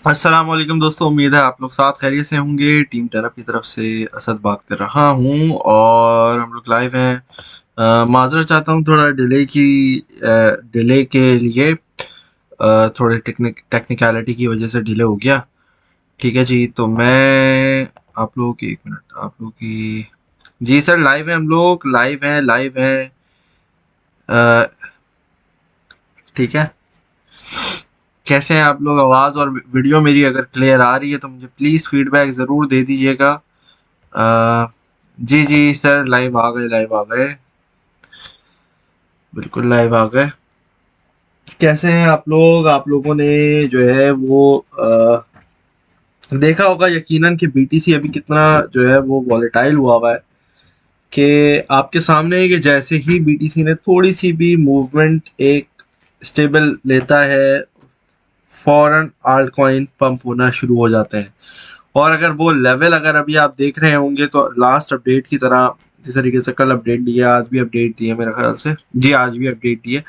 अस्सलाम वालेकुम दोस्तों, उम्मीद है आप लोग साथ खैरियत से होंगे। टीम टर्नअप की तरफ से असद बात कर रहा हूँ और हम लोग लाइव हैं। माजरत चाहता हूँ थोड़ा डिले के लिए। थोड़े टेक्निकलिटी की वजह से डिले हो गया। ठीक है जी, तो मैं आप लोगों की एक मिनट आप लोगों की जी सर, लाइव है, हम लोग लाइव हैं। अ, ठीक है। कैसे हैं आप लोग? आवाज़ और वीडियो मेरी अगर क्लियर आ रही है तो मुझे प्लीज़ फीडबैक ज़रूर दे दीजिएगा। अ, जी, जी सर, लाइव आ गए, बिल्कुल लाइव आ गए। कैसे हैं आप लोग? आप लोगों ने जो है वो देखा होगा यकीनन कि बीटीसी अभी कितना जो है वो वॉलेटाइल हुआ है, कि आपके सामने है कि जैसे ही बीटीसी ने थोड़ी-सी भी मूवमेंट एक स्टेबल लेता है, फौरन आल्ट कॉइन पंप होना शुरू हो जाते हैं। और अगर वो लेवल अगर अभी आप देख रहे होंगे तो लास्ट अपडेट की तरह, जिस तरीके से कल अपडेट दिया, आज भी अपडेट दिया मेरे ख्याल से, जी आज भी अपडेट दिए,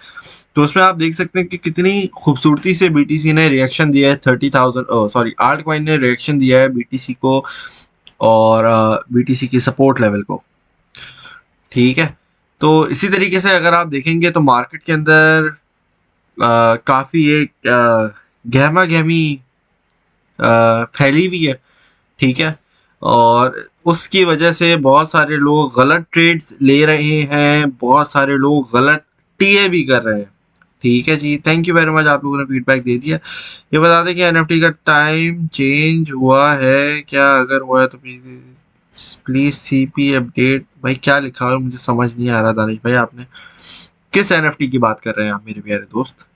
तो उसमें आप देख सकते हैं कि कितनी खूबसूरती से बीटीसी ने रिएक्शन दिया है। 30,000 सॉरी, आल्ट कॉइन ने रिएक्शन दिया है बीटीसी को और बीटीसी की सपोर्ट लेवल को। ठीक है, तो इसी तरीके से अगर आप देखेंगे तो मार्केट के अंदर काफ़ी एक गहमा गहमी फैली हुई है। ठीक है, और उसकी वजह से बहुत सारे लोग गलत ट्रेड्स ले रहे हैं, बहुत सारे लोग गलत टीए भी कर रहे हैं। ठीक है जी, थैंक यू वेरी मच, आप लोगों ने फीडबैक दे दिया। ये बता दें कि एनएफटी का टाइम चेंज हुआ है क्या? अगर हुआ है तो प्लीज सीपी अपडेट। भाई क्या लिखा हुआ है मुझे समझ नहीं आ रहा। दानिश भाई, आपने किस एनएफटी की बात कर रहे हैं आप मेरे प्यारे दोस्त?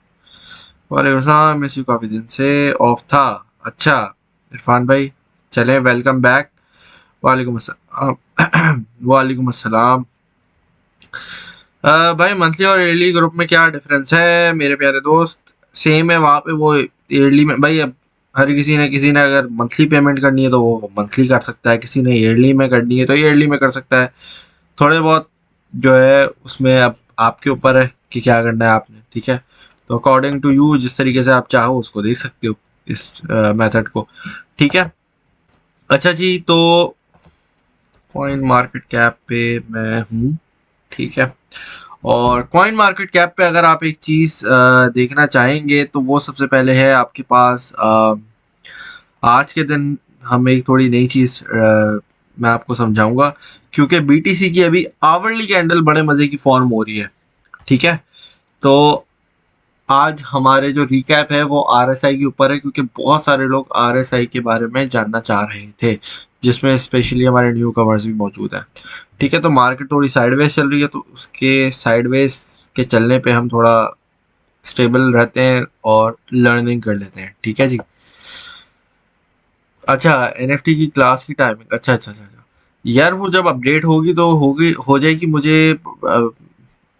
वालेकुम सलाम, मिस यू, काफी दिन से ऑफ था। अच्छा, इरफान भाई, चलें, वेलकम बैक। वालेकुम अस्सलाम। वालेकुम अस्सलाम। भाई, मंथली और ईयरली ग्रुप में क्या डिफरेंस है मेरे प्यारे दोस्त? सेम है वहाँ पे। वो ईयरली में भाई, अब हर किसी ने अगर मंथली पेमेंट करनी है तो वो मंथली कर सकता है, किसी ने ईयरली में करनी है तो ईयरली में कर सकता है। थोड़े बहुत जो है उसमें अब आपके ऊपर है कि क्या करना है आपने। ठीक है, तो अकॉर्डिंग टू यू जिस तरीके से आप चाहो उसको देख सकते हो, इस मेथड को। ठीक है, अच्छा जी, तो कॉइन मार्केट कैप पे मैं हूँ। ठीक है, और कॉइन मार्केट कैप पे अगर आप एक चीज़ देखना चाहेंगे तो वो सबसे पहले है आपके पास आज के दिन हम एक थोड़ी नई चीज़ मैं आपको समझाऊंगा, क्योंकि बीटीसी की अभी आवरली कैंडल बड़े मज़े की फॉर्म हो रही है। ठीक है, तो आज हमारे जो रिकैप है वो आरएसआई के ऊपर है, क्योंकि बहुत सारे लोग आरएसआई के बारे में जानना चाह रहे थे, जिसमें स्पेशली हमारे न्यू कमर्स भी मौजूद हैं। ठीक है, तो मार्केट थोड़ी साइडवेज चल रही है, तो उसके साइडवेज के चलने पे हम थोड़ा स्टेबल रहते हैं और लर्निंग कर लेते हैं। ठीक है जी। अच्छा, एनएफटी की क्लास की टाइमिंग, अच्छा, यार वो जब अपडेट होगी तो हो जाएगी। मुझे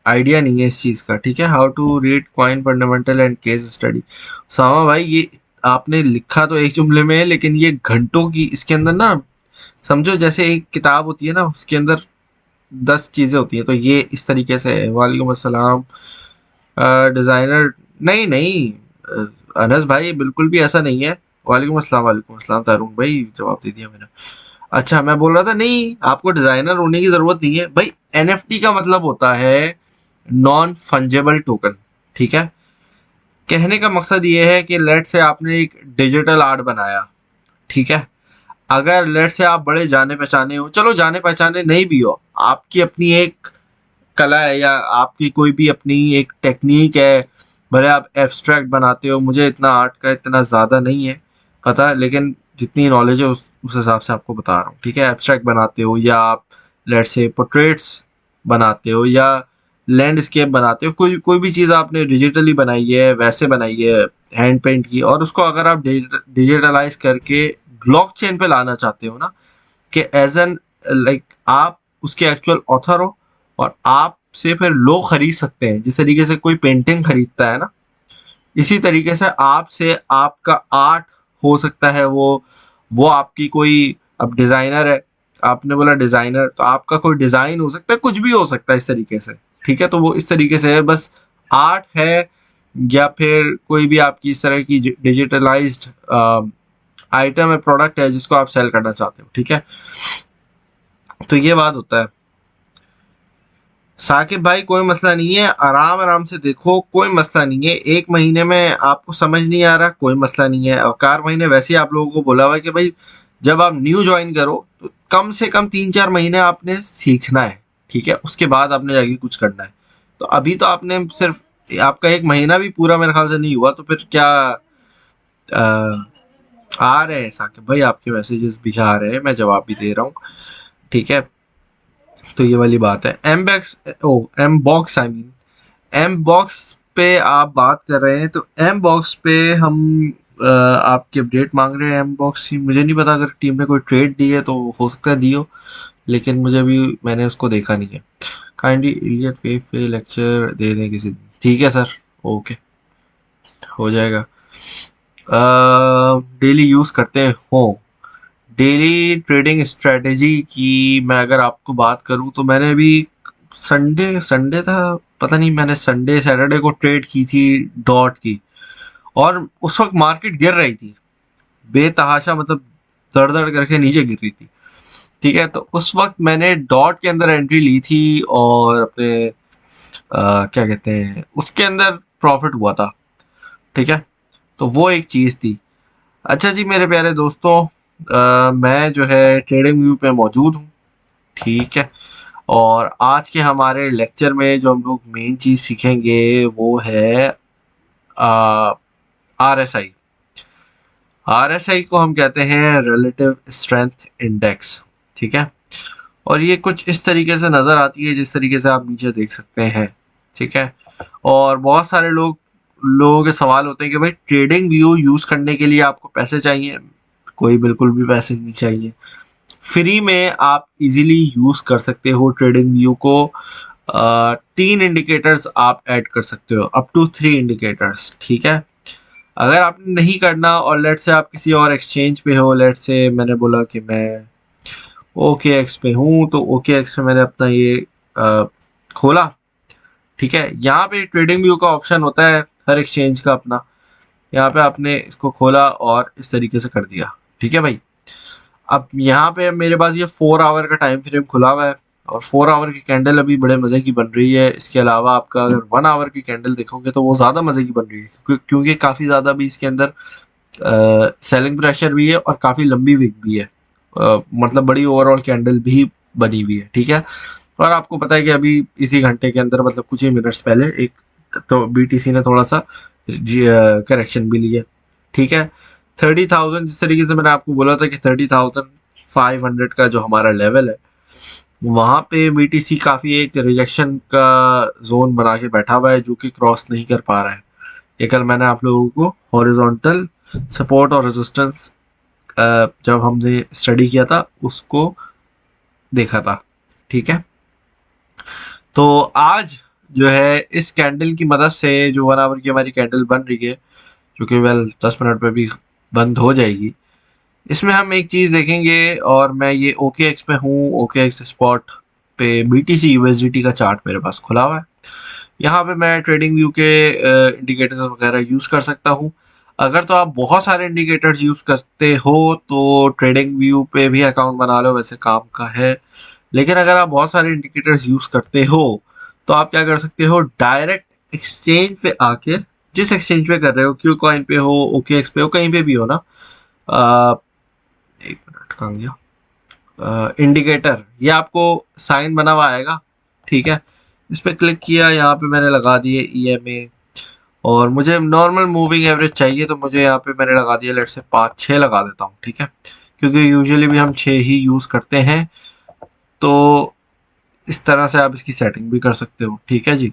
आइडिया नहीं है इस चीज़ का। ठीक है, how to read quine fundamental and case study. सामा भाई, ये आपने लिखा तो एक जुमले में है, लेकिन ये घंटों की इसके अंदर ना, समझो जैसे एक किताब होती है ना, उसके अंदर 10 चीज़ें होती हैं, तो ये इस तरीके से है। वालेकुम अस्सलाम। डिज़ाइनर, नहीं नहीं, अनस भाई बिल्कुल भी ऐसा नहीं है। वालेकुम अस्सलाम तारुण भाई, जवाब दे दिया मैंने। अच्छा, मैं बोल रहा था नहीं, आपको डिज़ाइनर होने की ज़रूरत नहीं है भाई। एनएफटी का मतलब होता है नॉन फंजेबल टोकन। ठीक है, कहने का मकसद ये है कि लेट से आपने एक डिजिटल आर्ट बनाया। ठीक है, अगर लेट से आप बड़े जाने पहचाने हो, चलो जाने पहचाने नहीं भी हो, आपकी अपनी एक कला है या आपकी कोई भी अपनी एक टेक्निक है, भले आप एब्स्ट्रैक्ट बनाते हो, मुझे इतना आर्ट का इतना ज़्यादा नहीं है पता, लेकिन जितनी नॉलेज है उस हिसाब से आपको बता रहा हूँ। ठीक है, एब्स्ट्रैक्ट बनाते हो या आप लेट्स से पोर्ट्रेट्स बनाते हो या लैंडस्केप बनाते हो, कोई कोई भी चीज़ आपने डिजिटली बनाई है, वैसे बनाई है, हैंड पेंट की, और उसको अगर आप डिजिटलाइज करके ब्लॉकचेन पे लाना चाहते हो ना, कि एज एन लाइक आप उसके एक्चुअल ऑथर हो और आप से फिर लोग खरीद सकते हैं, जिस तरीके से कोई पेंटिंग खरीदता है ना, इसी तरीके से आपसे आपका आर्ट हो सकता है। वो आपकी कोई, अब डिजाइनर है, आपने बोला डिजाइनर, तो आपका कोई डिजाइन हो सकता है, कुछ भी हो सकता है इस तरीके से। ठीक है, तो वो इस तरीके से है, बस आर्ट है, या फिर कोई भी आपकी इस तरह की डिजिटलाइज्ड आइटम है, प्रोडक्ट है जिसको आप सेल करना चाहते हो, ठीक है। तो ये बात होता है। साकिब भाई कोई मसला नहीं है, आराम आराम से देखो, कोई मसला नहीं है। 1 महीने में आपको समझ नहीं आ रहा, कोई मसला नहीं है। और 4 महीने वैसे ही आप लोगों को बोला हुआ है कि भाई जब आप न्यू ज्वाइन करो तो कम से कम 3-4 महीने आपने सीखना है, ठीक है, उसके बाद आपने जाके कुछ करना है। तो अभी तो आपने सिर्फ, आपका 1 महीना भी पूरा मेरे ख्याल से नहीं हुआ, तो फिर क्या आ रहे हैं साकिब भाई, आपके मैसेजेस भी आ रहे हैं, मैं जवाब भी दे रहा हूँ, ठीक है। तो ये वाली बात है। M backs, oh M box, I mean M box पे आप बात कर रहे हैं, तो एम बॉक्स पे हम आपकी अपडेट मांग रहे हैं। एम बॉक्स की मुझे नहीं पता, अगर टीम ने कोई ट्रेड दी है तो हो सकता है दी हो, लेकिन मुझे अभी, मैंने उसको देखा नहीं है। काइंडली इलियट वेव पे लेक्चर दे दें किसी दिन। ठीक है सर, ओके, हो जाएगा। डेली यूज़ करते हो? डेली ट्रेडिंग स्ट्रेटेजी की मैं अगर आपको बात करूं तो मैंने अभी संडे संडे था, पता नहीं, मैंने संडे सैटरडे को ट्रेड की थी डॉट की, और उस वक्त मार्केट गिर रही थी बेतहाशा, मतलब दर दर करके नीचे गिर रही थी, ठीक है। तो उस वक्त मैंने डॉट के अंदर एंट्री ली थी, और अपने क्या कहते हैं उसके अंदर प्रॉफिट हुआ था, ठीक है। तो वो एक चीज़ थी। अच्छा जी मेरे प्यारे दोस्तों, मैं जो है ट्रेडिंग व्यू पे मौजूद हूँ, ठीक है। और आज के हमारे लेक्चर में जो हम लोग मेन चीज़ सीखेंगे वो है R S I. R S I को हम कहते हैं रिलेटिव स्ट्रेंथ इंडेक्स, ठीक है। और ये कुछ इस तरीके से नज़र आती है जिस तरीके से आप नीचे देख सकते हैं, ठीक है। और बहुत सारे लोगों के सवाल होते हैं कि भाई ट्रेडिंग व्यू यूज़ करने के लिए आपको पैसे चाहिए। कोई बिल्कुल भी पैसे नहीं चाहिए, फ्री में आप इजीली यूज़ कर सकते हो ट्रेडिंग व्यू को। 3 इंडिकेटर्स आप ऐड कर सकते हो, अप टू 3 इंडिकेटर्स, ठीक है। अगर आपने नहीं करना, और लेट से आप किसी और एक्सचेंज पे हो, लेट से मैंने बोला कि मैं ओके एक्स पे हूँ, तो ओके एक्स पे मैंने अपना ये अ, खोला, ठीक है। यहाँ पे ट्रेडिंग व्यू का ऑप्शन होता है हर एक्सचेंज का अपना। यहाँ पे आपने इसको खोला और इस तरीके से कर दिया, ठीक है भाई। अब यहाँ पे मेरे पास ये 4 आवर का टाइम फ्रेम खुला हुआ है, और 4 आवर की कैंडल अभी बड़े मज़े की बन रही है। इसके अलावा आपका अगर 1 आवर की कैंडल देखोगे तो वो ज़्यादा मज़े की बन रही है, क्योंकि काफ़ी ज़्यादा भी इसके अंदर सेलिंग प्रेशर भी है और काफ़ी लंबी विक भी है। मतलब बड़ी ओवरऑल कैंडल भी बनी हुई है, ठीक है। और आपको पता है कि अभी इसी घंटे के अंदर, मतलब कुछ ही मिनट्स पहले, एक तो बीटीसी ने थोड़ा सा करेक्शन भी लिया, ठीक है। 30,000, जिस तरीके से मैंने आपको बोला था कि 30,500 का जो हमारा लेवल है, वहाँ पे बीटीसी काफ़ी एक रिजेक्शन का जोन बना के बैठा हुआ है, जो कि क्रॉस नहीं कर पा रहा है। ये कल मैंने आप लोगों को हॉरिजॉन्टल सपोर्ट और रेजिस्टेंस जब हमने स्टडी किया था उसको देखा था, ठीक है। तो आज जो है इस कैंडल की मदद से, जो 1 आवर की हमारी कैंडल बन रही है, जो कि वेल 10 मिनट में भी बंद हो जाएगी, इसमें हम एक चीज़ देखेंगे। और मैं ये ओके एक्स पे हूँ, ओके एक्स स्पॉट पे बीटीसी यूएसडीटी का चार्ट मेरे पास खुला हुआ है। यहाँ पे मैं ट्रेडिंग व्यू के इंडिकेटर्स वगैरह यूज़ कर सकता हूँ। अगर तो आप बहुत सारे इंडिकेटर्स यूज़ करते हो तो ट्रेडिंग व्यू पे भी अकाउंट बना लो, वैसे काम का है। लेकिन अगर आप बहुत सारे इंडिकेटर्स यूज़ करते हो तो आप क्या कर सकते हो, डायरेक्ट एक्सचेंज पे आके, जिस एक्सचेंज पे कर रहे हो, क्यू कॉइन पे हो, ओके एक्स पे हो, कहीं पे भी हो ना, एक मिनट कहाँ गया, इंडिकेटर, ये आपको साइन बना हुआ आएगा, ठीक है। इस पर क्लिक किया, यहाँ पे मैंने लगा दिए ईएमए, और मुझे नॉर्मल मूविंग एवरेज चाहिए, तो मुझे यहाँ पे मैंने लगा दिया, लेट से 5-6 लगा देता हूँ, ठीक है, क्योंकि यूजुअली भी हम 6 ही यूज़ करते हैं। तो इस तरह से आप इसकी सेटिंग भी कर सकते हो, ठीक है जी।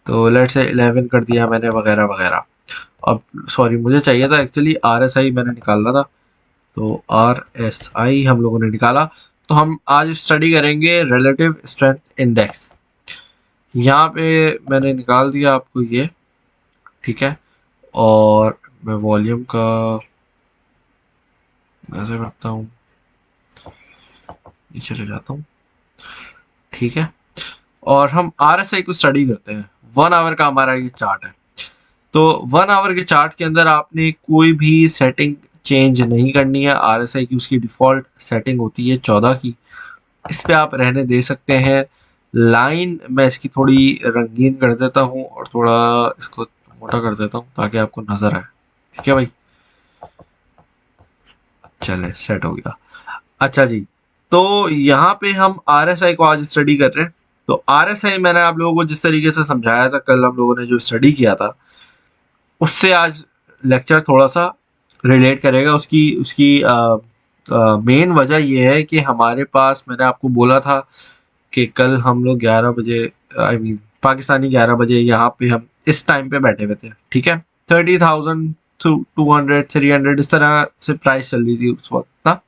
तो लेट से 11 कर दिया मैंने, वगैरह वगैरह। अब सॉरी, मुझे चाहिए था एक्चुअली आर एस आई, मैंने निकालना था, तो आर एस आई हम लोगों ने निकाला। तो हम आज स्टडी करेंगे रिलेटिव स्ट्रेंथ इंडेक्स। यहाँ पे मैंने निकाल दिया आपको ये, ठीक है। और मैं वॉल्यूम का ऐसे करता हूँ, नीचे ले जाता हूँ, ठीक है। और हम आर एस आई को स्टडी करते हैं। 1 आवर का हमारा ये चार्ट है। तो 1 आवर के चार्ट के अंदर आपने कोई भी सेटिंग चेंज नहीं करनी है। RSI की उसकी डिफ़ॉल्ट सेटिंग होती है 14 की, इस पे आप रहने दे सकते हैं। लाइन मैं इसकी थोड़ी रंगीन कर देता हूँ और थोड़ा इसको मोटा कर देता हूँ ताकि आपको नज़र आए। ठीक है भाई, चले सेट हो गया। अच्छा जी, तो यहाँ पे हम RSI को आज स्टडी कर रहे हैं। तो RSI मैंने आप लोगों को जिस तरीके से समझाया था, कल हम लोगों ने जो स्टडी किया था, उससे आज लेक्चर थोड़ा सा रिलेट करेगा। उसकी उसकी मेन वजह ये है कि हमारे पास, मैंने आपको बोला था कि कल हम लोग 11 बजे, आई मीन पाकिस्तानी 11 बजे यहाँ पे हम इस टाइम पे बैठे हुए थे। ठीक है, 30,000 200 300 इस तरह से प्राइस चल रही थी उस वक्त ना।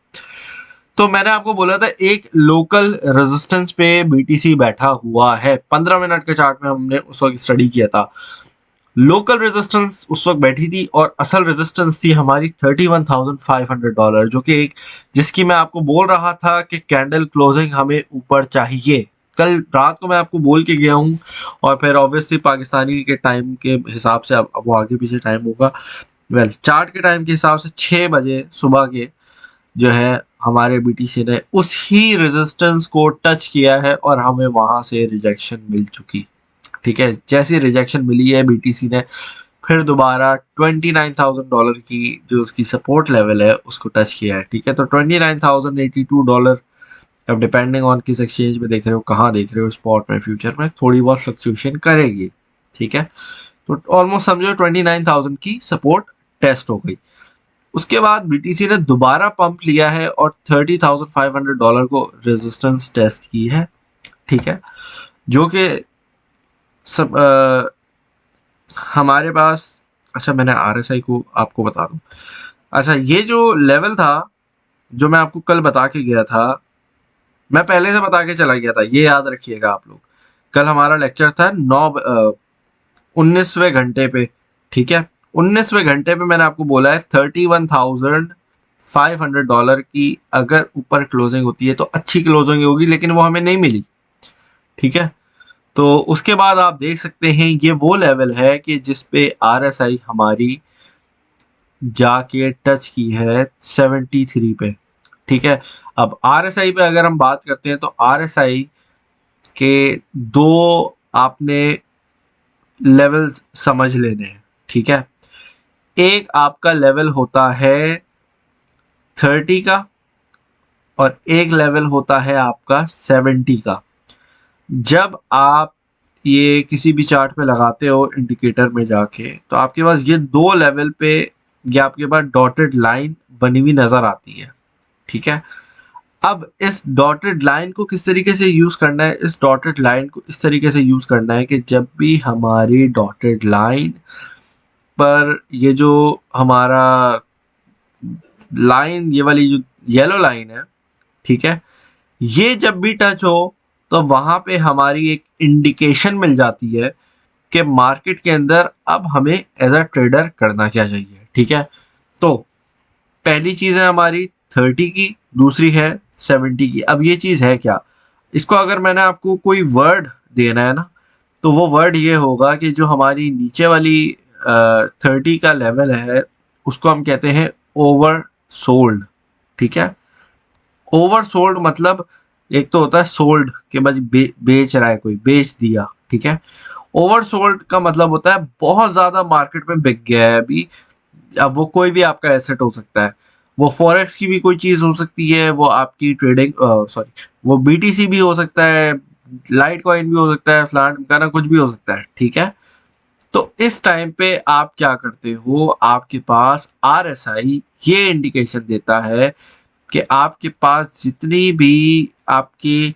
तो मैंने आपको बोला था एक लोकल रेजिस्टेंस पे BTC बैठा हुआ है। 15 मिनट के चार्ट में हमने उस वक्त स्टडी किया था। लोकल रेजिस्टेंस उस वक्त बैठी थी और असल रेजिस्टेंस थी हमारी $31,500, जो कि एक, जिसकी मैं आपको बोल रहा था कि कैंडल क्लोजिंग हमें ऊपर चाहिए। कल रात को मैं आपको बोल के गया हूँ, और फिर ऑब्वियसली पाकिस्तानी के टाइम के हिसाब से, अब वो आगे पीछे टाइम होगा, चार्ट के टाइम के हिसाब से 6 बजे सुबह के जो है हमारे BTC ने उसी रेजिस्टेंस को टच किया है और हमें वहां से रिजेक्शन मिल चुकी। ठीक है, जैसी रिजेक्शन मिली है BTC ने फिर दोबारा $29,000 की जो उसकी सपोर्ट लेवल है उसको टच किया है। ठीक है, तो $29,082, अब डिपेंडिंग ऑन किस एक्सचेंज में देख रहे हो, कहाँ देख रहे हो, स्पॉट में फ्यूचर में थोड़ी बहुत फ्लक्चुएशन करेगी। ठीक है, तो ऑलमोस्ट समझो 29,000 की सपोर्ट टेस्ट हो गई। उसके बाद BTC ने दोबारा पंप लिया है और $30,500 को रेजिस्टेंस टेस्ट की है। ठीक है, जो कि सब हमारे पास, अच्छा मैंने RSI को आपको बता दूं। अच्छा, ये जो लेवल था जो मैं आपको कल बता के गया था, मैं पहले से बता के चला गया था, ये याद रखिएगा आप लोग। कल हमारा लेक्चर था 19वें घंटे पे। ठीक है, 19वें घंटे पे मैंने आपको बोला है $31,500 की अगर ऊपर क्लोजिंग होती है तो अच्छी क्लोजिंग होगी, लेकिन वो हमें नहीं मिली। ठीक है, तो उसके बाद आप देख सकते हैं ये वो लेवल है कि जिस पे RSI हमारी जाके टच की है 73 पे। ठीक है, अब RSI पे अगर हम बात करते हैं तो RSI के दो आपने लेवल्स समझ लेने हैं। ठीक है, एक आपका लेवल होता है 30 का और एक लेवल होता है आपका 70 का। जब आप ये किसी भी चार्ट पे लगाते हो इंडिकेटर में जाके, तो आपके पास ये दो लेवल पे, ये आपके पास डॉटेड लाइन बनी हुई नजर आती है। ठीक है, अब इस डॉटेड लाइन को किस तरीके से यूज करना है, इस डॉटेड लाइन को इस तरीके से यूज करना है कि जब भी हमारी डॉटेड लाइन पर ये जो हमारा लाइन, ये वाली जो येलो लाइन है, ठीक है, ये जब भी टच हो तो वहां पे हमारी एक इंडिकेशन मिल जाती है कि मार्केट के अंदर अब हमें एज अ ट्रेडर करना क्या चाहिए। ठीक है, तो पहली चीज है हमारी 30 की, दूसरी है 70 की। अब ये चीज है क्या, इसको अगर मैंने आपको कोई वर्ड देना है ना, तो वो वर्ड ये होगा कि जो हमारी नीचे वाली 30 का लेवल है उसको हम कहते हैं ओवर सोल्ड। ठीक है, ओवर सोल्ड मतलब एक तो होता है सोल्ड के बस बेच रहा है, कोई बेच दिया। ठीक है, ओवर सोल्ड का मतलब होता है बहुत ज्यादा मार्केट में बिक गया है अभी। अब वो कोई भी आपका एसेट हो सकता है, वो फॉरेक्स की भी कोई चीज हो सकती है, वो आपकी ट्रेडिंग, सॉरी, वो BTC भी हो सकता है, लाइट कॉइन भी हो सकता है, फ्लैट का ना कुछ भी हो सकता है। ठीक है, तो इस टाइम पे आप क्या करते हो, आपके पास RSI ये इंडिकेशन देता है कि आपके पास जितनी भी आपकी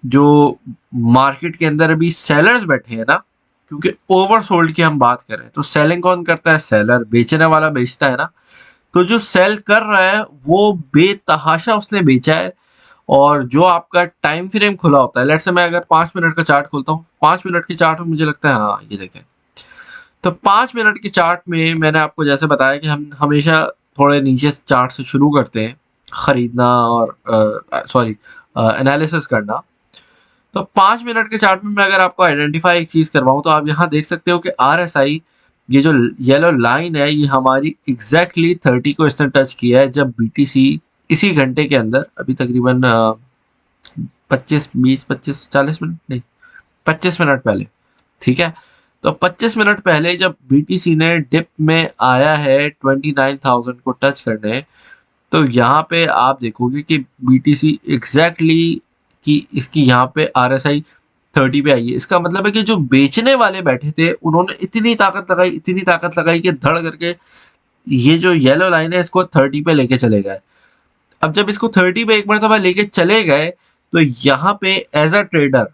जो मार्केट के अंदर अभी सेलर्स बैठे हैं ना, क्योंकि ओवर सोल्ड की हम बात करें तो सेलिंग कौन करता है, सेलर, बेचने वाला बेचता है ना। तो जो सेल कर रहा है वो बेतहाशा उसने बेचा है, और जो आपका टाइम फ्रेम खुला होता है, लेट्स से मैं अगर 5 मिनट का चार्ट खोलता हूँ, 5 मिनट के चार्ट में मुझे लगता है, हाँ ये देखें, तो 5 मिनट के चार्ट में मैंने आपको जैसे बताया कि हम हमेशा थोड़े नीचे चार्ट से शुरू करते हैं खरीदना और सॉरी एनालिसिस करना। तो 5 मिनट के चार्ट में मैं अगर आपको आइडेंटिफाई एक चीज करवाऊं तो आप यहाँ देख सकते हो कि RSI ये जो येलो लाइन है ये हमारी एग्जैक्टली 30 को इसने टच किया है जब बीटीसी इसी घंटे के अंदर अभी तकरीबन 25 20 25 40 मिनट नहीं 25 मिनट पहले, ठीक है। तो 25 मिनट पहले जब बीटीसी ने डिप में आया है 29,000 को टच करने, तो यहाँ पे आप देखोगे कि बीटीसी एग्जैक्टली कि इसकी यहाँ पे आरएसआई 30 पे आई है। इसका मतलब है कि जो बेचने वाले बैठे थे उन्होंने इतनी ताकत लगाई कि धड़ करके ये जो येलो लाइन है इसको 30 पे लेके चले गए। अब जब इसको 30 पे एक मरतबा लेके चले गए तो यहाँ पे एज अ ट्रेडर,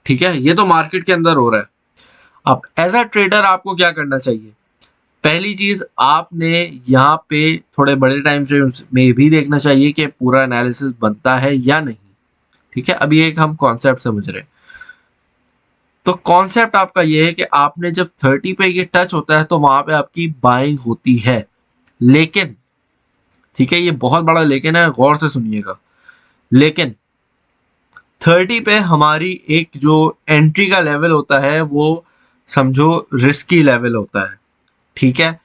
ठीक है, ये तो मार्केट के अंदर हो रहा है। अब एज अ ट्रेडर आपको क्या करना चाहिए? पहली चीज आपने यहाँ पे थोड़े बड़े टाइम फ्रेम्स में भी देखना चाहिए कि पूरा एनालिसिस बनता है या नहीं, ठीक है। अभी एक हम कॉन्सेप्ट समझ रहे हैं। तो कॉन्सेप्ट आपका ये है कि आपने जब 30 पे ये टच होता है तो वहां पे आपकी बाइंग होती है, लेकिन ठीक है, ये बहुत बड़ा लेकिन है, गौर से सुनिएगा। लेकिन 30 पे हमारी एक जो एंट्री का लेवल होता है वो समझो रिस्की लेवल होता है, ठीक है।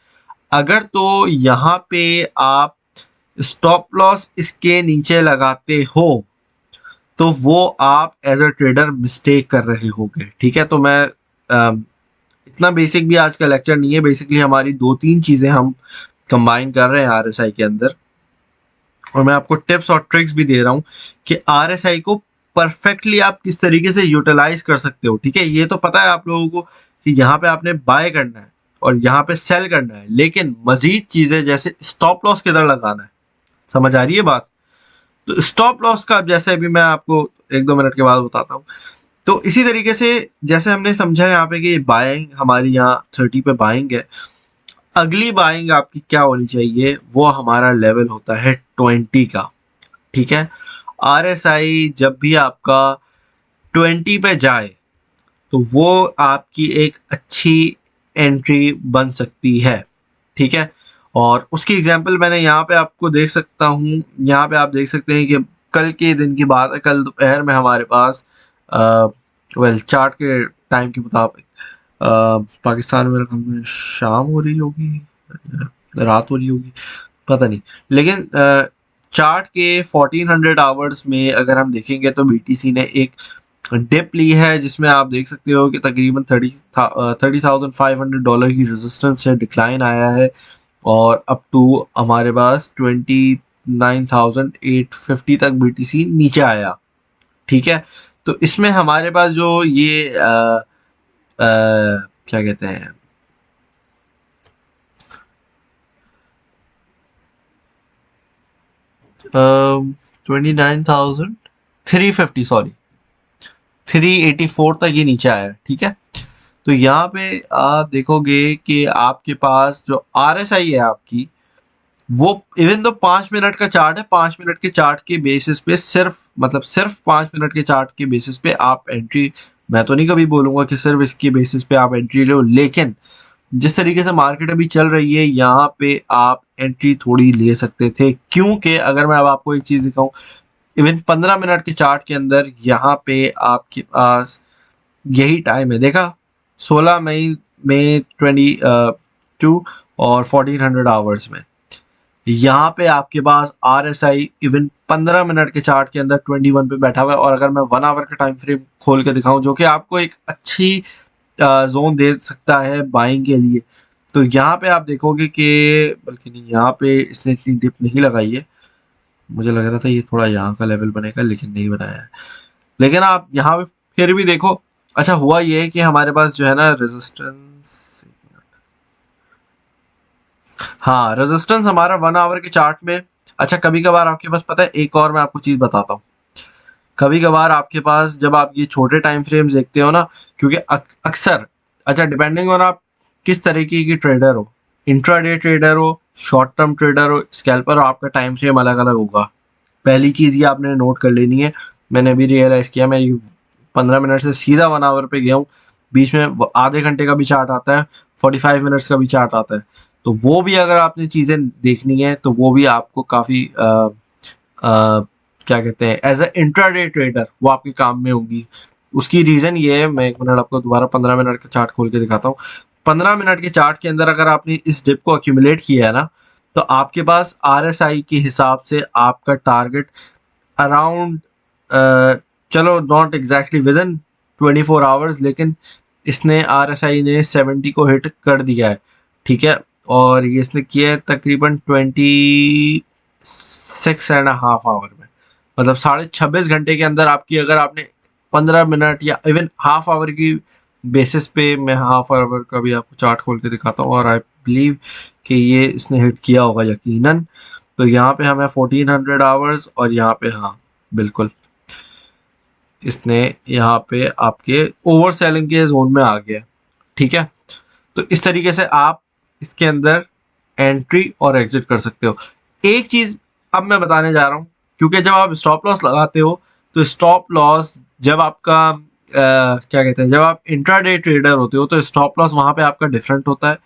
अगर तो यहाँ पे आप स्टॉप लॉस इसके नीचे लगाते हो तो वो आप एज अ ट्रेडर मिस्टेक कर रहे होगे, ठीक है। तो मैं इतना बेसिक भी आज का लेक्चर नहीं है, बेसिकली हमारी 2-3 चीजें हम कंबाइन कर रहे हैं आरएसआई के अंदर, और मैं आपको टिप्स और ट्रिक्स भी दे रहा हूँ कि आरएसआई को परफेक्टली आप किस तरीके से यूटिलाइज कर सकते हो, ठीक है। ये तो पता है आप लोगों को कि यहाँ पे आपने बाय करना है और यहाँ पे सेल करना है, लेकिन मजीद चीजें जैसे स्टॉप लॉस किधर लगाना है, समझ आ रही है बात? तो स्टॉप लॉस का जैसे अभी मैं आपको 1-2 मिनट के बाद बताता हूँ। तो इसी तरीके से जैसे हमने समझा यहाँ पे कि बाइंग हमारी यहाँ 30 पे बाइंग है, अगली बाइंग आपकी क्या होनी चाहिए, वो हमारा लेवल होता है 20 का, ठीक है। आरएसआई जब भी आपका 20 पे जाए तो वो आपकी एक अच्छी एंट्री बन सकती है, ठीक है। और उसकी एग्जांपल मैंने यहाँ पे आपको देख सकता हूँ, यहाँ पे आप देख सकते हैं कि कल के दिन की बात है, कल दोपहर में हमारे पास चार्ट के टाइम के मुताबिक पाकिस्तान में मेरे ख्याल में शाम हो रही होगी, रात हो रही होगी, पता नहीं। लेकिन चार्ट के 1400 आवर्स में अगर हम देखेंगे तो बीटीसी ने एक डिप ली है जिसमें आप देख सकते हो कि तकरीबन $30,500 की रेजिस्टेंस से डिक्लाइन आया है, और अप टू हमारे पास 29,850 तक बीटीसी नीचे आया, ठीक है। तो इसमें हमारे पास जो ये क्या कहते हैं, 29,350, सॉरी 384 तक ये नीचे आया, ठीक है। तो यहाँ पे आप देखोगे कि आपके पास जो आरएसआई है आपकी, वो इवन तो 5 मिनट का चार्ट है, 5 मिनट के चार्ट के बेसिस पे सिर्फ 5 मिनट के चार्ट के बेसिस पे आप एंट्री, मैं तो नहीं कभी बोलूंगा कि सिर्फ इसके बेसिस पे आप एंट्री लो, लेकिन जिस तरीके से मार्केट अभी चल रही है यहाँ पे आप एंट्री थोड़ी ले सकते थे, क्योंकि अगर मैं अब आपको एक चीज दिखाऊं, इवन 15 मिनट के चार्ट के अंदर यहाँ पे आपके पास यही टाइम है, देखा, 16 मई में 22 और 1400 आवर्स में यहाँ पे आपके पास आरएसआई इवन 15 मिनट के चार्ट के अंदर 21 पे बैठा हुआ है। और अगर मैं 1 आवर का टाइम फ्रेम खोल के दिखाऊं जो कि आपको एक अच्छी जोन दे सकता है बाइंग के लिए, तो यहाँ पे आप देखोगे कि बल्कि नहीं, यहाँ पे इसने इतनी डिप नहीं लगाई है, मुझे लग रहा था ये थोड़ा यहाँ का लेवल बनेगा लेकिन नहीं बनाया है। लेकिन आप यहाँ पे फिर भी देखो, अच्छा हुआ ये है कि हमारे पास जो है ना रेजिस्टेंस, हाँ रेजिस्टेंस हमारा 1 आवर के चार्ट में, अच्छा कभी कभार आपके पास पता है, एक और मैं आपको चीज बताता हूँ, कभी कभार आपके पास जब आप ये छोटे टाइम फ्रेम्स देखते हो ना, क्योंकि अक्सर, अच्छा डिपेंडिंग ऑन आप किस तरीके की ट्रेडर हो, इंट्राडे ट्रेडर हो, शॉर्ट टर्म ट्रेडर हो, स्कैल्पर हो, आपका टाइम फ्रेम अलग अलग होगा। पहली चीज ये आपने नोट कर लेनी है, मैंने अभी रियलाइज किया, मैं 15 मिनट से सीधा 1 आवर पे गया हूँ, बीच में आधे घंटे का भी चार्ट आता है, 45 मिनट्स का भी चार्ट आता है, तो वो भी अगर आपने चीजें देखनी है तो वो भी आपको काफी क्या कहते हैं, एज अ इंट्राडे ट्रेडर वो आपके काम में होगी। उसकी रीजन ये है, मैं 1 मिनट आपको दोबारा 15 मिनट का चार्ट खोल के दिखाता हूँ। 15 मिनट के चार्ट के अंदर अगर आपने इस डिप को अक्यूमुलेट किया है ना, तो आपके पास RSI के हिसाब से आपका टारगेट अराउंड, चलो not exactly with in 24 hours, लेकिन इसने RSI ने 70 को हिट कर दिया है, ठीक है। और ये इसने किया है तकरीबन 26.5 आवर में, मतलब 26.5 घंटे के अंदर आपकी, अगर आपने 15 मिनट या इवन हाफ आवर की बेसिस पे, मैं हाफ आवर का भी आपको चार्ट खोल के दिखाता हूँ, और आई बिलीव कि ये इसने हिट किया होगा यकीनन। तो यहाँ पे हमें 1400 आवर्स, और यहाँ पे हाँ बिल्कुल इसने यहाँ पे आपके ओवर सेलिंग के जोन में आ गया, ठीक है। तो इस तरीके से आप इसके अंदर एंट्री और एग्जिट कर सकते हो। एक चीज अब मैं बताने जा रहा हूँ, क्योंकि जब आप स्टॉप लॉस लगाते हो, तो स्टॉप लॉस जब आपका क्या कहते हैं, जब आप इंट्राडे ट्रेडर होते हो, तो स्टॉप लॉस वहां पे आपका डिफरेंट होता है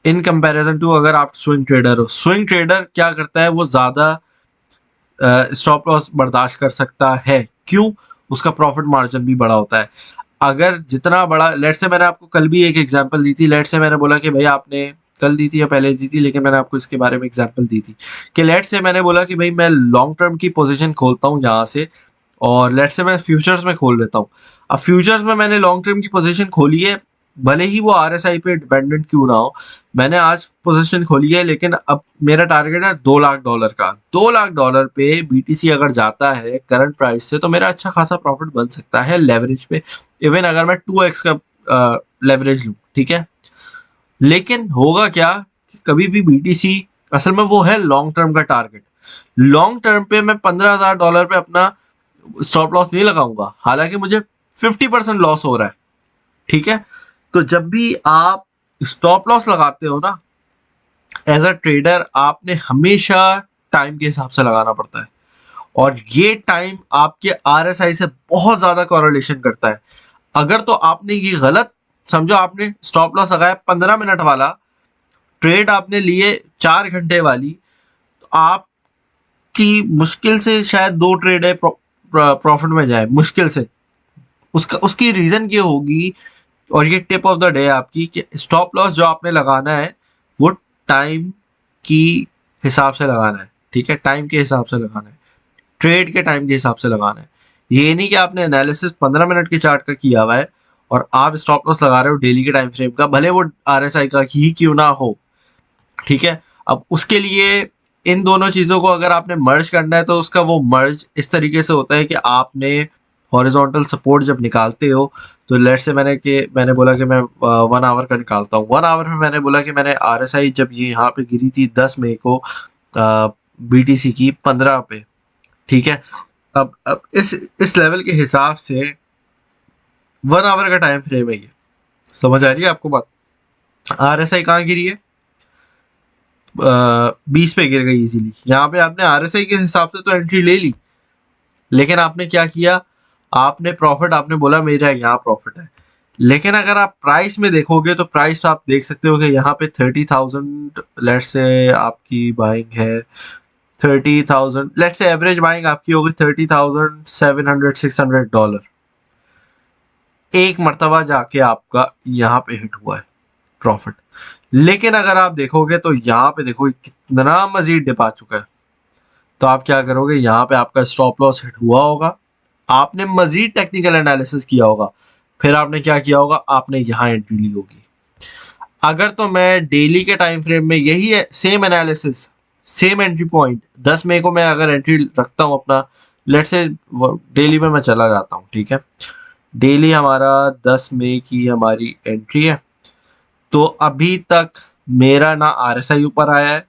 इन कंपैरिजन टू अगर आप स्विंग ट्रेडर हो। स्विंग ट्रेडर क्या करता है, वो ज्यादा स्टॉप लॉस बर्दाश्त कर सकता है, क्यों? उसका प्रॉफिट मार्जिन भी बड़ा होता है। अगर जितना बड़ा, लेट से मैंने आपको कल भी एक एग्जांपल दी थी, लेट से मैंने बोला कि भाई आपने कल दी थी या पहले दी थी, लेकिन मैंने आपको इसके बारे में एग्जांपल दी थी कि लेट से मैंने बोला कि भाई मैं लॉन्ग टर्म की पोजीशन खोलता हूँ यहाँ से, और लेट से मैं फ्यूचर्स में खोल लेता हूँ। अब फ्यूचर्स में मैंने लॉन्ग टर्म की पोजीशन खोली है, भले ही वो RSI पे डिपेंडेंट क्यों ना हो, मैंने आज पोजीशन खोली है, लेकिन अब मेरा टारगेट है $2 लाख का। $2 लाख पे BTC अगर जाता है करंट प्राइस से, तो मेरा अच्छा खासा प्रॉफिट बन सकता है लेवरेज पे, इवन अगर मैं 2x का लेवरेज लूँ, ठीक है। लेकिन होगा क्या कि कभी भी BTC, असल में वो है लॉन्ग टर्म का टारगेट। लॉन्ग टर्म पे मैं $15,000 पे अपना स्टॉप लॉस नहीं लगाऊंगा, हालांकि मुझे 50% लॉस हो रहा है, ठीक है। तो जब भी आप स्टॉप लॉस लगाते हो ना, एज अ ट्रेडर आपने हमेशा टाइम के हिसाब से लगाना पड़ता है, और ये टाइम आपके RSI से बहुत ज्यादा कोरिलेशन करता है। अगर तो आपने ये गलत समझो, आपने स्टॉप लॉस लगाया 15 मिनट वाला, ट्रेड आपने लिए 4 घंटे वाली, तो आपकी मुश्किल से शायद 2 ट्रेड है प्रॉफिट में जाए, मुश्किल से। उसका उसकी रीजन ये होगी, और ये टिप ऑफ द डे आपकी, कि स्टॉप लॉस जो आपने लगाना है वो टाइम की हिसाब से लगाना है, ठीक है। टाइम के हिसाब से लगाना है, ट्रेड के टाइम के हिसाब से लगाना है। ये नहीं कि आपने एनालिसिस 15 मिनट के चार्ट का किया हुआ है और आप स्टॉप लॉस लगा रहे हो डेली के टाइम फ्रेम का, भले वो RSI का ही क्यों ना हो, ठीक है। अब उसके लिए इन दोनों चीजों को अगर आपने मर्ज करना है, तो उसका वो मर्ज इस तरीके से होता है कि आपने हॉरिजॉन्टल सपोर्ट जब निकालते हो, तो लेट से मैंने बोला कि मैं 1 आवर का निकालता हूँ। 1 आवर में मैंने बोला कि मैंने RSI जब ये यहाँ पे गिरी थी 10 मई को BTC की 15 पे, ठीक है। अब इस लेवल के हिसाब से 1 आवर का टाइम फ्रेम है ये, समझ आ रही है आपको बात? RSI कहाँ गिरी है? 20 पे गिर गई इजीली। यहाँ पे आपने RSI के हिसाब से तो एंट्री ले ली, लेकिन आपने क्या किया, आपने प्रॉफिट, आपने बोला मेरा यहाँ प्रॉफिट है। लेकिन अगर आप प्राइस में देखोगे, तो प्राइस आप देख सकते हो कि यहाँ पे 30,000 लेट से आपकी बाइंग है, 30,000 लेट से एवरेज बाइंग आपकी होगी $30,700-600, एक मर्तबा जाके आपका यहाँ पे हिट हुआ है प्रॉफिट। लेकिन अगर आप देखोगे तो यहाँ पे देखो कितना मजीद डिप आ चुका है, तो आप क्या करोगे, यहाँ पे आपका स्टॉप लॉस हिट हुआ होगा, आपने मजीद टेक्निकल एनालिसिस किया होगा, फिर आपने क्या किया होगा, आपने यहाँ एंट्री ली होगी। अगर तो मैं डेली के टाइम फ्रेम में यही है same analysis, same entry point 10 मई को मैं अगर एंट्री रखता हूँ अपना, लेट से डेली में मैं चला जाता हूँ, ठीक है। डेली हमारा 10 मई की हमारी एंट्री है, तो अभी तक मेरा ना RSI ऊपर आया है।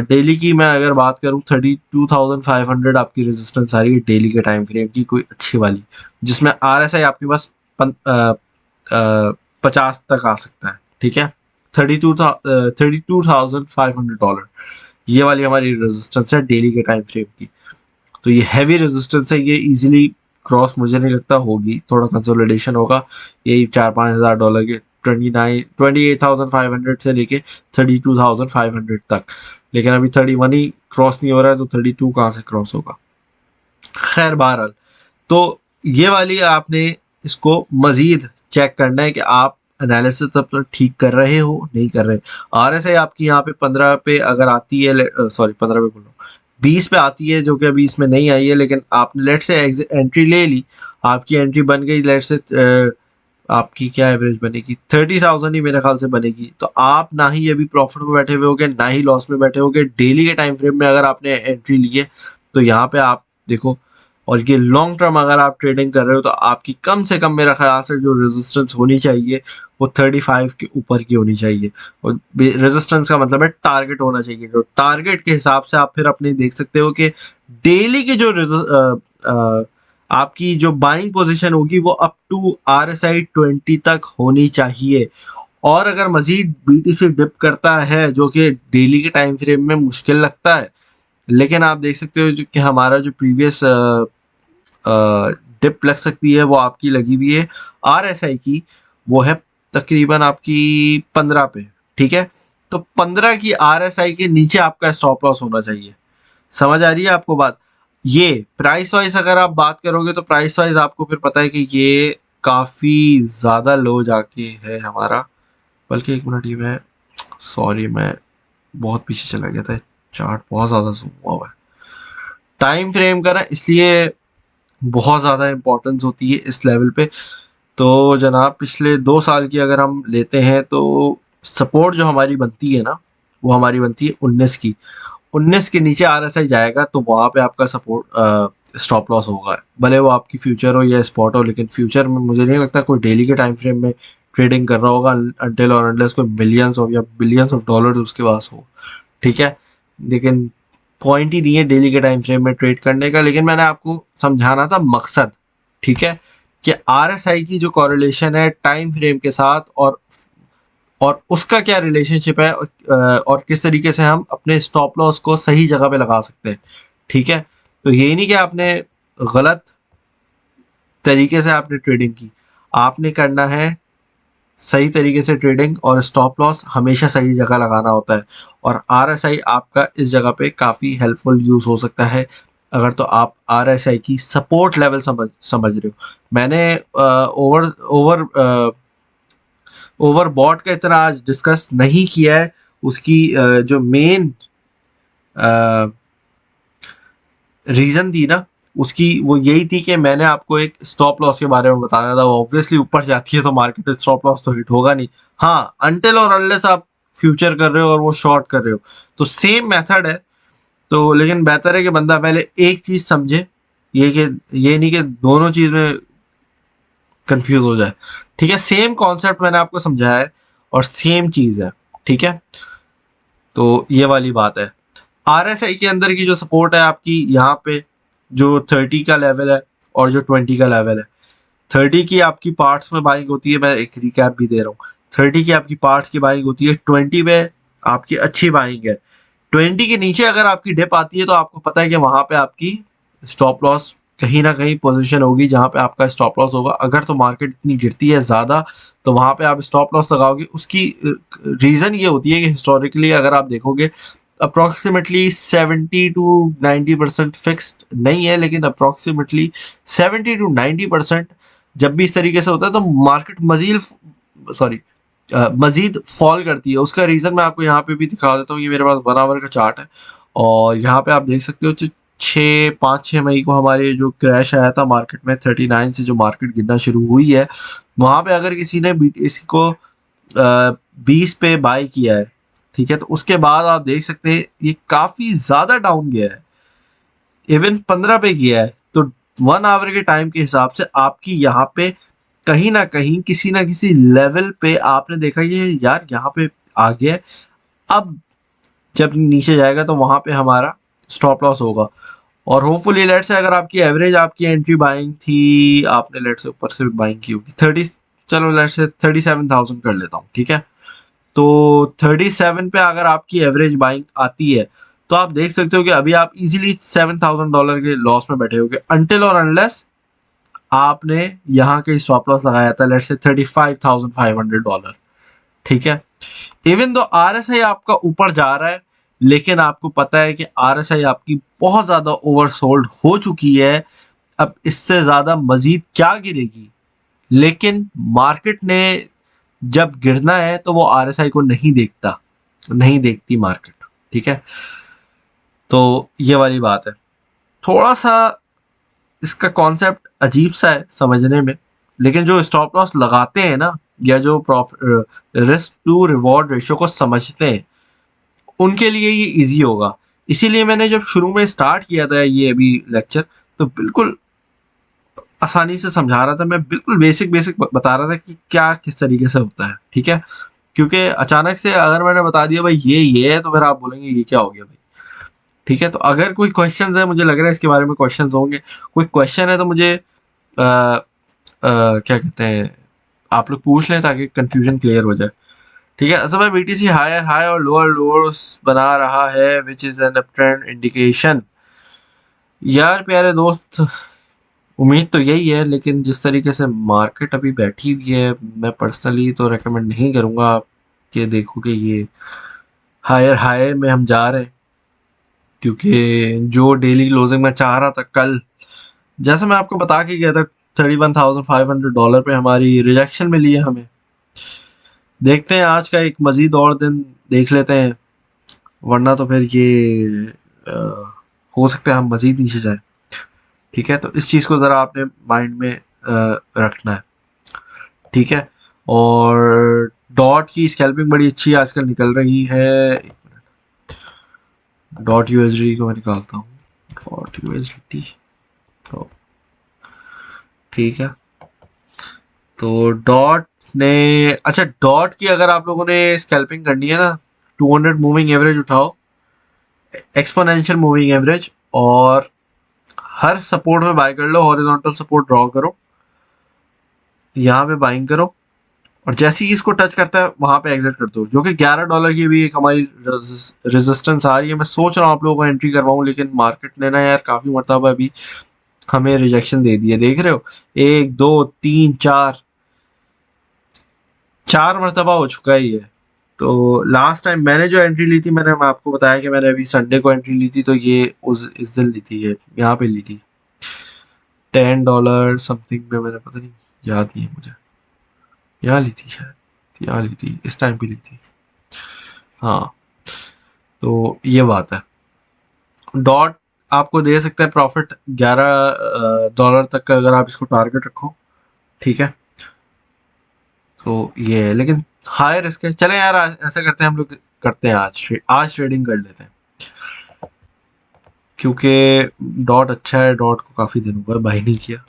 डेली की मैं अगर बात करूं, 32,500 आपकी रेजिस्टेंस आ रही है डेली के टाइम फ्रेम की, कोई अच्छी वाली, जिसमें RSI आपके पास 50 तक आ सकता है, ठीक है। $32,500 ये वाली हमारी रेजिस्टेंस है डेली के टाइम फ्रेम की। तो ये हैवी रेजिस्टेंस है, ये इजीली क्रॉस मुझे नहीं लगता होगी, थोड़ा कंसोलिडेशन होगा, यही $4-5 के 28,500 से लेके 32,500 तक। लेकिन अभी 31 ही क्रॉस नहीं हो रहा है, तो 32 कहाँ से क्रॉस होगा? खैर बहरहाल, तो ये वाली आपने इसको मजीद चेक करना है कि आप एनालिसिस अब तक ठीक कर रहे हो, नहीं कर रहे। आरएसआई आपकी यहाँ पे 15 पे अगर आती है, सॉरी 15 पे बोल रहा हूँ, 20 पे आती है, जो कि अभी इसमें नहीं आई है, लेकिन आपने लेट से एंट्री ले ली, आपकी एंट्री बन गई, लेट से आपकी क्या एवरेज बनेगी, 30,000 ही मेरे ख्याल से बनेगी। तो आप ना ही अभी प्रॉफिट में बैठे हुए होगे, ना ही लॉस में बैठे होगे। डेली के टाइम फ्रेम में अगर आपने एंट्री ली है तो यहाँ पे आप देखो, और ये लॉन्ग टर्म अगर आप ट्रेडिंग कर रहे हो तो आपकी कम से कम मेरा ख्याल से जो रेजिस्टेंस होनी चाहिए वो 35 के ऊपर की होनी चाहिए। और रेजिस्टेंस का मतलब है टारगेट होना चाहिए, जो टारगेट के हिसाब से आप फिर अपने देख सकते हो कि डेली की जो आपकी जो बाइंग पोजीशन होगी वो अप टू RSI 20 तक होनी चाहिए। और अगर मजीद BTC डिप करता है, जो कि डेली के टाइम फ्रेम में मुश्किल लगता है, लेकिन आप देख सकते हो कि हमारा जो प्रीवियस डिप लग सकती है वो आपकी लगी हुई है RSI की, वो है तकरीबन आपकी 15 पे। ठीक है, तो 15 की RSI के नीचे आपका स्टॉप लॉस होना चाहिए। समझ आ रही है आपको बात? ये प्राइस वाइज अगर आप बात करोगे तो प्राइस वाइज आपको फिर पता है कि ये काफी ज्यादा लो जाके है हमारा। बल्कि एक मिनट, ये मैं सॉरी, मैं बहुत पीछे चला गया था, चार्ट बहुत ज्यादा जूम हुआ हुआ है। टाइम फ्रेम का ना इसलिए बहुत ज़्यादा इम्पोर्टेंस होती है इस लेवल पे। तो जनाब पिछले 2 साल की अगर हम लेते हैं तो सपोर्ट जो हमारी बनती है ना, वो हमारी बनती है 19 की। 19 के नीचे RSI जाएगा तो वहाँ पे आपका सपोर्ट स्टॉप लॉस होगा, भले वो आपकी फ्यूचर हो या स्पॉट हो। लेकिन फ्यूचर में मुझे नहीं लगता कोई डेली के टाइम फ्रेम में ट्रेडिंग कर रहा होगा अनटिल और अनलेस कोई मिलियंस ऑफ या बिलियंस ऑफ डॉलर उसके पास हो। ठीक है, लेकिन पॉइंट ही नहीं है डेली के टाइम फ्रेम में ट्रेड करने का। लेकिन मैंने आपको समझाना था मकसद, ठीक है, कि RSI की जो कॉरिलेशन है टाइम फ्रेम के साथ, और उसका क्या रिलेशनशिप है, और किस तरीके से हम अपने स्टॉप लॉस को सही जगह पे लगा सकते हैं। ठीक है, तो ये नहीं कि आपने गलत तरीके से आपने ट्रेडिंग की, आपने करना है सही तरीके से ट्रेडिंग, और स्टॉप लॉस हमेशा सही जगह लगाना होता है। और RSI आपका इस जगह पे काफ़ी हेल्पफुल यूज़ हो सकता है, अगर तो आप RSI की सपोर्ट लेवल समझ रहे हो। मैंने ओवर ओवर ओवरबॉट का इतना आज डिस्कस नहीं किया है। उसकी जो मेन रीजन थी ना उसकी, वो यही थी कि मैंने आपको एक स्टॉप लॉस के बारे में बताना था। वो ऑब्वियसली ऊपर जाती है तो मार्केट में स्टॉप लॉस तो हिट होगा नहीं। हाँ, अनटिल और अनलेस आप फ्यूचर कर रहे हो और वो शॉर्ट कर रहे हो, तो सेम मेथड है। तो लेकिन बेहतर है कि बंदा पहले एक चीज समझे, ये कि ये नहीं कि दोनों चीज में कंफ्यूज हो जाए। ठीक है, सेम कॉन्सेप्ट मैंने आपको समझाया है और सेम चीज है। ठीक है, तो ये वाली बात है। RSI के अंदर की जो सपोर्ट है आपकी यहाँ पे, जो 30 का लेवल है और जो 20 का लेवल है। 30 की आपकी पार्ट्स में बाइंग होती है, मैं एक रिकैप भी दे रहा हूँ। 30 की आपकी पार्ट्स की बाइंग होती है, 20 में आपकी अच्छी बाइंग है। 20 के नीचे अगर आपकी डिप आती है तो आपको पता है कि वहां पे आपकी स्टॉप लॉस कहीं ना कहीं पोजीशन होगी जहां पे आपका स्टॉप लॉस होगा। अगर तो मार्केट इतनी गिरती है ज्यादा तो वहां पे आप स्टॉप लॉस लगाओगे। उसकी रीजन ये होती है कि हिस्टोरिकली अगर आप देखोगे, अप्रोक्सीमेटली 70 to 90% फिक्स्ड नहीं है, लेकिन अप्रोक्सीमेटली 70 to 90% जब भी इस तरीके से होता है तो मार्केट मजीद फॉल करती है। उसका रीजन मैं आपको यहाँ पे भी दिखा देता हूँ। ये मेरे पास 1 आवर का चार्ट है, और यहाँ पे आप देख सकते हो 5-6 मई को हमारे जो क्रैश आया था मार्केट में, 39 से जो मार्केट गिरना शुरू हुई है, वहां पे अगर किसी ने इसको 20 पे बाय किया है, ठीक है, तो उसके बाद आप देख सकते हैं ये काफी ज्यादा डाउन गया है, इवन 15 पे गया है। तो 1 आवर के टाइम के हिसाब से आपकी यहाँ पे कहीं ना किसी लेवल पे आपने देखा ये यार यहाँ पे आ गया है। अब जब नीचे जाएगा तो वहां पे हमारा स्टॉप लॉस होगा। और होपफुली लेट से अगर आपकी एवरेज आपकी एंट्री बाइंग थी, आपने लेट से ऊपर से बाइंग की होगी 30, चलो लेट से 37,000 कर लेता हूँ। ठीक है, तो 37 पे अगर आपकी एवरेज बाइंग आती है तो आप देख सकते हो कि अभी आप इजीली $7,000 के लॉस में बैठे होगे, अनटिल और अनलेस आपने यहाँ के स्टॉप लॉस लगाया था लेट से $35,500। ठीक है, इवन दो RSI आपका ऊपर जा रहा है, लेकिन आपको पता है कि RSI आपकी बहुत ज्यादा ओवरसोल्ड हो चुकी है। अब इससे ज्यादा मजीद क्या गिरेगी, लेकिन मार्केट ने जब गिरना है तो वो RSI को नहीं देखती मार्केट, ठीक है। तो ये वाली बात है। थोड़ा सा इसका कॉन्सेप्ट अजीब सा है समझने में, लेकिन जो स्टॉप लॉस लगाते हैं ना, या जो रिस्क टू रिवॉर्ड रेशियो को समझते हैं, उनके लिए ये इजी होगा। इसीलिए मैंने जब शुरू में स्टार्ट किया था ये अभी लेक्चर, तो बिल्कुल आसानी से समझा रहा था, मैं बिल्कुल बेसिक बेसिक बता रहा था कि क्या किस तरीके से होता है, ठीक है। क्योंकि अचानक से अगर मैंने बता दिया भाई ये है, तो फिर आप बोलेंगे ये क्या हो गया भाई, ठीक है। तो अगर कोई क्वेश्चन है, मुझे लग रहा है इसके बारे में क्वेश्चन होंगे, कोई क्वेश्चन है तो मुझे क्या कहते हैं, आप लोग पूछ लें ताकि कंफ्यूजन क्लियर हो जाए, ठीक है। असल में BTC हायर हाई और लोअर लोअर्स बना रहा है, which is an uptrend indication. यार प्यारे दोस्त, उम्मीद तो यही है, लेकिन जिस तरीके से मार्केट अभी बैठी हुई है, मैं पर्सनली तो रेकमेंड नहीं करूंगा आप कि देखो कि ये हायर हाई में हम जा रहे हैं। क्योंकि जो डेली क्लोजिंग में चाह रहा था कल, जैसे मैं आपको बता के गया था, $31,500 पे हमारी रिजेक्शन मिली है हमें। देखते हैं आज का एक मजीद और दिन देख लेते हैं, वरना तो फिर ये हो सकता है हम मजीद नीचे जाए, ठीक है। तो इस चीज़ को ज़रा आपने माइंड में रखना है, ठीक है। और डॉट की स्कैल्पिंग बड़ी अच्छी आजकल निकल रही है। डॉट USD को मैं निकालता हूँ, डॉट USD, तो ठीक है। तो डॉट ने, अच्छा, डॉट की अगर आप लोगों ने स्कैल्पिंग करनी है ना, 200 मूविंग एवरेज उठाओ, एक्सपोनेंशियल मूविंग एवरेज, और हर सपोर्ट में बाय कर लो, हॉरिजॉन्टल सपोर्ट ड्रॉ करो, यहाँ पे बाइंग करो, और जैसे ही इसको टच करता है वहां पे एग्जिट कर दो, जो कि $11 की भी एक हमारी रेजिस्टेंस आ रही है। मैं सोच रहा हूँ आप लोगों को एंट्री करवाऊं, लेकिन मार्केट ने ना यार काफी मरतबा अभी हमें रिजेक्शन दे दिया, देख रहे हो, एक दो तीन चार, चार मरतबा हो चुका है ये। तो लास्ट टाइम मैंने जो एंट्री ली थी, मैंने आपको बताया कि मैंने अभी संडे को एंट्री ली थी, तो ये उस इस दिन ली थी, ये यहाँ पे ली थी $10 समथिंग में, मैंने पता नहीं, याद नहीं है मुझे, यहाँ ली थी शायद, यहाँ ली थी, इस टाइम पे ली थी, हाँ। तो ये बात है। डॉट आपको दे सकता है प्रॉफिट $11 तक का, अगर आप इसको टारगेट रखो, ठीक है। तो ये है, लेकिन हाई रिस्क है। चले यार, ऐसा करते हैं हम लोग, करते हैं आज ट्रेडिंग कर लेते हैं, क्योंकि डॉट अच्छा है, डॉट को काफ़ी दिन हुआ बाई नहीं किया,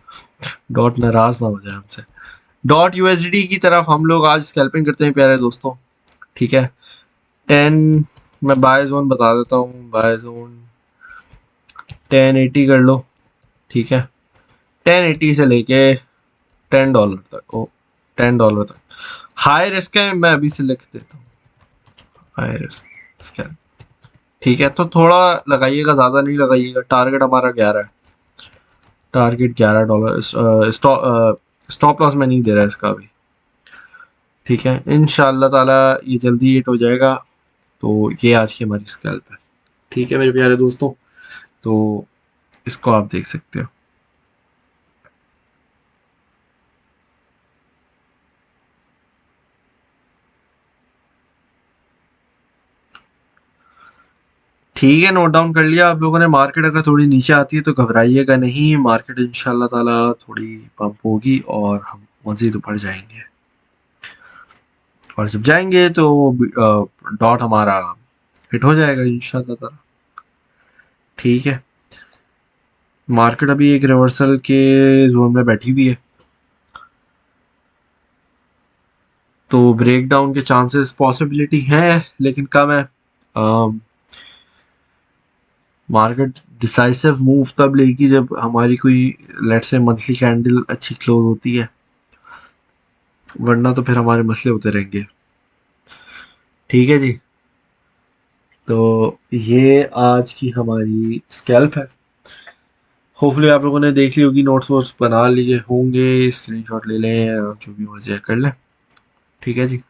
डॉट नाराज ना हो जाए हमसे। डॉट USD की तरफ हम लोग आज स्कैल्पिंग करते हैं प्यारे दोस्तों, ठीक है। 10, मैं बाय जोन बता देता हूँ, बाय जोन 1080 कर लो, ठीक है। 1080 से लेके $10 तक, ओ $10 तक हाई रिस्क है, मैं अभी से लिख देता हूँ, हाई रिस्क स्कैल्प, ठीक है। तो थोड़ा लगाइएगा, ज़्यादा नहीं लगाइएगा, टारगेट हमारा 11 है, टारगेट $11। स्टॉप लॉस में नहीं दे रहा है इसका अभी, ठीक है। इंशाल्लाह ताला ये जल्दी हिट हो जाएगा। तो ये आज की हमारी स्कैल्प है, ठीक है मेरे प्यारे दोस्तों। तो इसको आप देख सकते हो। ठीक है, नोट डाउन कर लिया आप लोगों ने। मार्केट अगर थोड़ी नीचे आती है तो घबराइएगा नहीं, मार्केट इंशाल्लाह ताला थोड़ी पंप होगी और हम मजीद ऊपर जाएंगे, और जब जाएंगे तो डॉट हमारा हिट हो जाएगा इंशाल्लाह ताला, ठीक है। मार्केट अभी एक रिवर्सल के जोन में बैठी हुई है, तो ब्रेक डाउन के चांसेस पॉसिबिलिटी है, लेकिन कम है। मार्केट डिसाइसिव मूव तब लेगी जब हमारी कोई, लेट्स से, मंथली कैंडल अच्छी क्लोज होती है, वरना तो फिर हमारे मसले होते रहेंगे, ठीक है जी। तो ये आज की हमारी स्कैल्प है। होपफुली आप लोगों ने देख ली होगी, नोट्स वोट्स बना लिए होंगे, स्क्रीनशॉट ले लें, जो भी मर्जी है कर लें, ठीक है जी।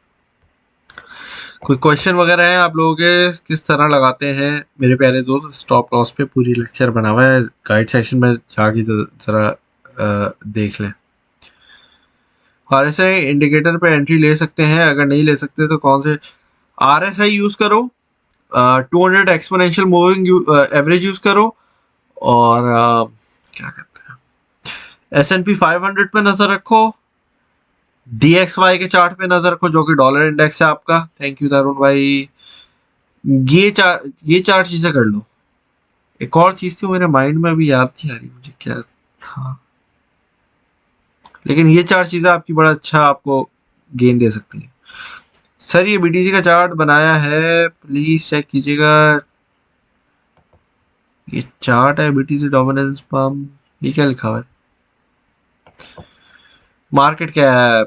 कोई क्वेश्चन वगैरह है आप लोगों के, किस तरह लगाते हैं मेरे प्यारे दोस्त? स्टॉप लॉस पे पूरी लेक्चर बना हुआ है, गाइड सेक्शन में जाके जरा देख लें। RSI इंडिकेटर पे एंट्री ले सकते हैं, अगर नहीं ले सकते तो कौन से? RSI यूज करो, 200 एक्सपोनेंशियल मूविंग एवरेज यूज करो, और क्या कहते हैं, S&P 500 पे नजर रखो, DXY के चार्ट पे नजर रखो जो कि डॉलर इंडेक्स है आपका। थैंक यू तरुण भाई। ये चार चीजें कर लो। एक और चीज थी मेरे माइंड में, अभी याद नहीं आ रही मुझे क्या था, लेकिन ये चार चीजें आपकी बड़ा अच्छा आपको गेन दे सकती हैं। सर ये BTC का चार्ट बनाया है, प्लीज चेक कीजिएगा। ये चार्ट है BTC डोमिनेंस पम्प, ये क्या लिखा हुआ है? मार्केट क्या है?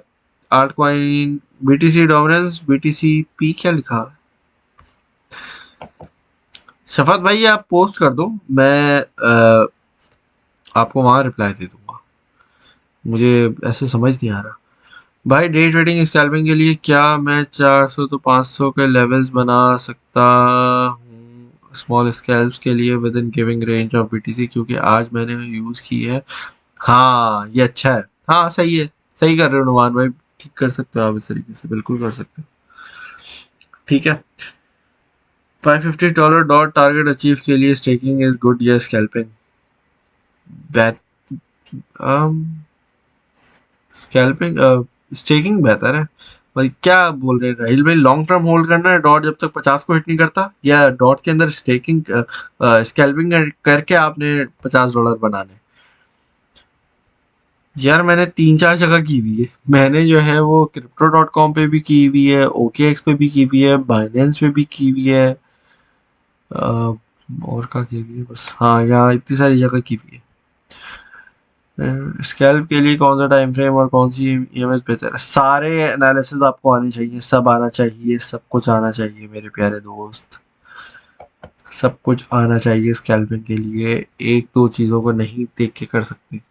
Alt coin BTC dominance BTCP क्या लिखा हुआ है? शफात भाई आप पोस्ट कर दो, मैं आपको वहां रिप्लाई दे दूंगा। मुझे ऐसे समझ नहीं आ रहा भाई। डे ट्रेडिंग स्कैल्पिंग के लिए क्या मैं 400 तो 500 के लेवल्स बना सकता हूँ स्मॉल स्कैल्प्स के लिए with in giving range of BTC, क्योंकि आज मैंने यूज की है। हाँ ये अच्छा है, हाँ सही है, सही कर रहे हो नुमान भाई, ठीक कर सकते हो आप, इस तरीके से बिल्कुल कर सकते हो। ठीक है, $550 डॉट टारगेट अचीव के लिए स्टेकिंग इज गुड या स्कैल्पिंग बैट? स्कैल्पिंग स्टेकिंग बेहतर है भाई। क्या बोल रहे हैं राहिल भाई, लॉन्ग टर्म होल्ड करना है डॉट जब तक 50 को हिट नहीं करता, या डॉट के अंदर स्टेकिंग स्कैल्पिंग करके आपने $50 बनाने? यार मैंने 3-4 जगह की हुई है। मैंने जो है वो crypto.com पे भी की हुई है, OKX पे भी की हुई है, बाइनेंस पे भी की हुई है, और का की हुई है बस, हाँ यहाँ इतनी सारी जगह की हुई है। स्कैल्प के लिए कौन सा टाइम फ्रेम और कौन सी EMS बेहतर है? सारे एनालिसिस आपको आने चाहिए, सब आना चाहिए, सब कुछ आना चाहिए मेरे प्यारे दोस्त, सब कुछ आना चाहिए स्कैल्पिंग के लिए। एक दो चीज़ों को नहीं देख के कर सकते।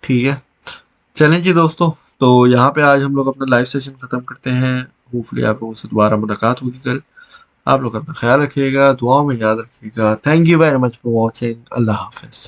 ठीक है, चलें जी दोस्तों, तो यहाँ पे आज हम लोग अपना लाइव सेशन खत्म करते हैं। होपफुली आप लोगों से दोबारा मुलाकात होगी कल। आप लोग अपना ख्याल रखिएगा, दुआओं में याद रखिएगा। Thank you very much for watching. Allah हाफिज़।